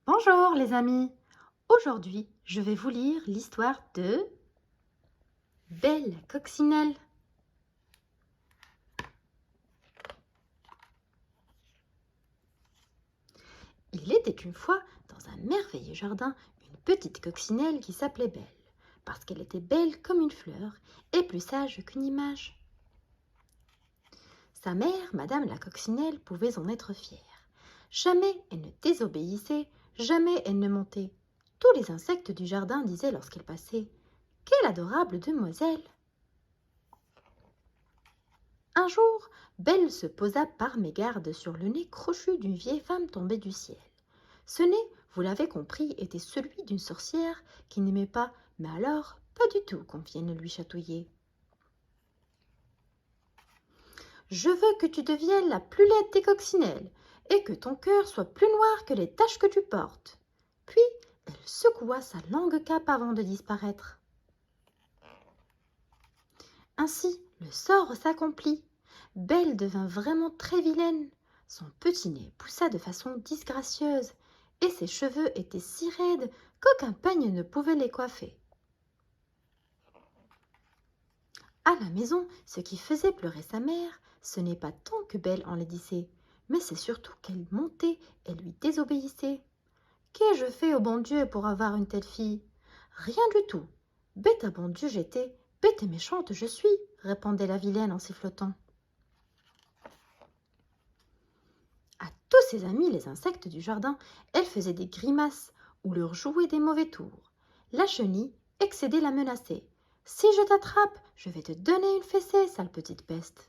Bonjour les amis, aujourd'hui je vais vous lire l'histoire de Belle la coccinelle. Il était une fois dans un merveilleux jardin une petite coccinelle qui s'appelait Belle, parce qu'elle était belle comme une fleur et plus sage qu'une image. Sa mère, Madame la coccinelle, pouvait en être fière. Jamais elle ne désobéissait, jamais elle ne montait. Tous les insectes du jardin disaient lorsqu'elle passait « Quelle adorable demoiselle !» Un jour, Belle se posa par mégarde sur le nez crochu d'une vieille femme tombée du ciel. Ce nez, vous l'avez compris, était celui d'une sorcière qui n'aimait pas, mais alors pas du tout qu'on vienne lui chatouiller. « Je veux que tu deviennes la plus laide des coccinelles et que ton cœur soit plus noir que les taches que tu portes. » Puis elle secoua sa longue cape avant de disparaître. Ainsi, le sort s'accomplit. Belle devint vraiment très vilaine. Son petit nez poussa de façon disgracieuse et ses cheveux étaient si raides qu'aucun peigne ne pouvait les coiffer. À la maison, ce qui faisait pleurer sa mère, ce n'est pas tant que Belle enlaidissait, mais c'est surtout qu'elle montait et lui désobéissait. « Qu'ai-je fait au bon Dieu pour avoir une telle fille ? Rien du tout. Bête à bon Dieu j'étais, bête et méchante je suis, répondait la vilaine en sifflotant. À tous ses amis, les insectes du jardin, elle faisait des grimaces ou leur jouait des mauvais tours. La chenille excédait la menacer. « Si je t'attrape, je vais te donner une fessée, sale petite peste. »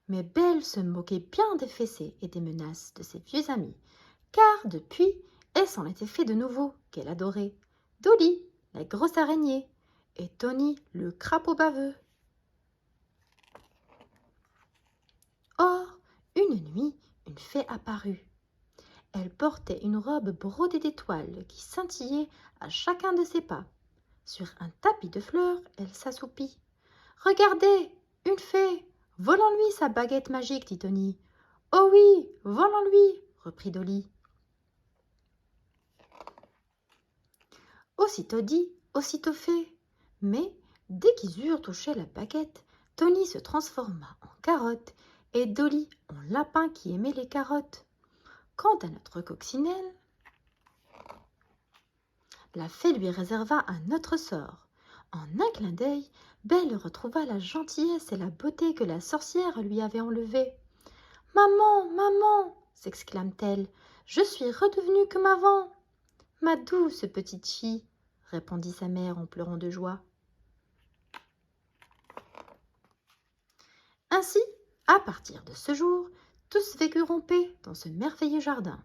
Mais Belle se moquait bien des fessées et des menaces de ses vieux amis, car depuis, elle s'en était fait de nouveau qu'elle adorait. Dolly, la grosse araignée, et Tony, le crapaud baveux. Or, une nuit, une fée apparut. Elle portait une robe brodée d'étoiles qui scintillait à chacun de ses pas. Sur un tapis de fleurs, elle s'assoupit. « Regardez, une fée! Volons-lui sa baguette magique, dit Tony. « Oh oui, volons-lui !» reprit Dolly. Aussitôt dit, aussitôt fait. Mais, dès qu'ils eurent touché la baguette, Tony se transforma en carotte et Dolly en lapin qui aimait les carottes. Quant à notre coccinelle, la fée lui réserva un autre sort. En un clin d'œil, Belle retrouva la gentillesse et la beauté que la sorcière lui avait enlevées. « Maman, maman !» s'exclame-t-elle, « je suis redevenue comme avant. »« Ma douce petite fille, » répondit sa mère en pleurant de joie. Ainsi, à partir de ce jour, tous vécurent en paix dans ce merveilleux jardin.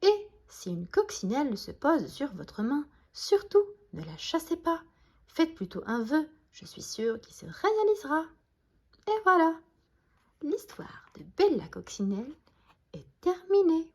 Et si une coccinelle se pose sur votre main, surtout ne la chassez pas. Faites plutôt un vœu, je suis sûre qu'il se réalisera. Et voilà, l'histoire de Belle la coccinelle est terminée.